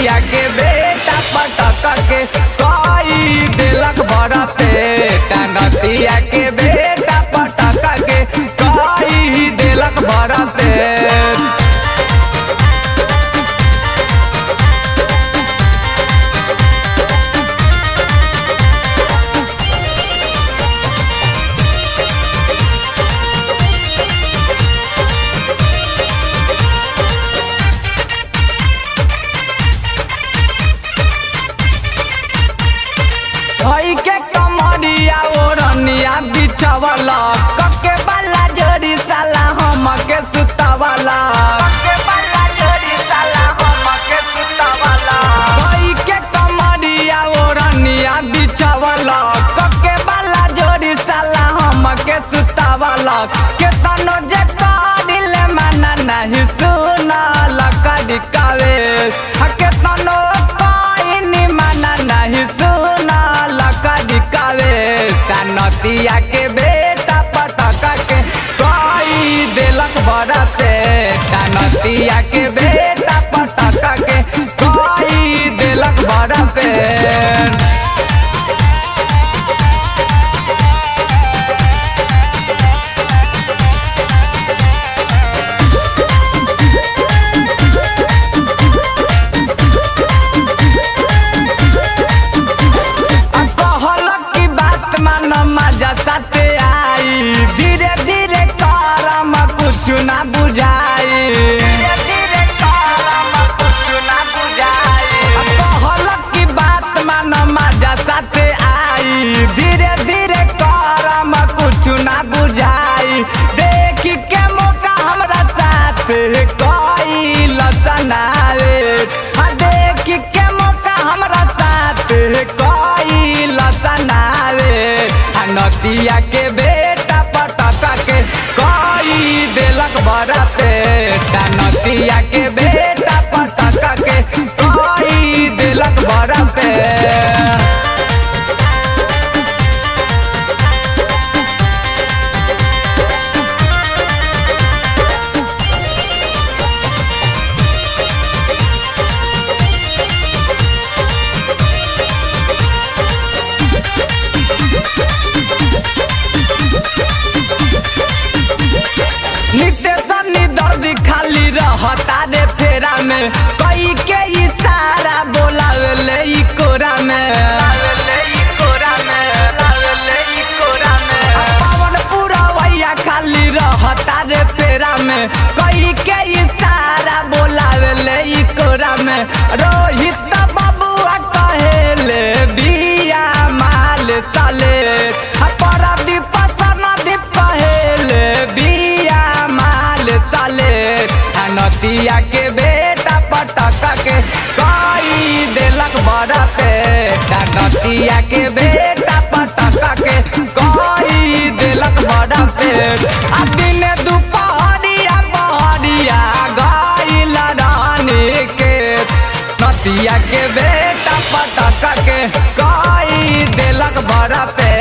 नतिया के बेटा पटक के कोई दिलक बरते नतिया के बेटा पटक के कोई दिलक बरते। के कमरिया ओरनिया बिछवला कके बाला जोड़ी साला हम के सुतवला कके बाला जोड़ी साला हम के सुतवला कोई के कमरिया ओरनिया बिछवला कके बाला जोड़ी साला हम के सुतवला के तनो जे कादिले माना नहीं सुना लकड़ी कावे के तनो कोई माना नहीं सुना नतिया के बेटा पटक के कोई दिलक बरते नतिया के बेटा पटक के कोई दिलक बरते। साथे आई धीरे धीरे करम कुछ ना बुझाई धीरे धीरे करम कुछ ना बुझाई कहलक की बात मान मजा साथे आई धीरे धीरे करम कुछ ना बुझाई देख के मौका हमरा साथे कोई लसनावे देख के मौका हमरा साथे कोई लसनावे नतिया के बेटा पटक के कोई दिलक बरते नतिया के बेटा पटक के कोई दिलक बरते। खाली रहता रे फेरा में कोई के इशारा बोलावे ई कोरा में पवन पुरवैया खाली रहता रे फेरा में कोई के इशारा बोलावे ई कोरा में रोहित बबुआ कहेले बिया माल साले परदीप सनदीप कहेले बिया माल साले नतिया के बेटा पटक के कोई दिलक बरते नतिया के बेटा पटक के कोई दिलक बरते दिन दुपहरिया बहरिया गइल रानी के नतिया के बेटा पटक के कोई दिलक बरते।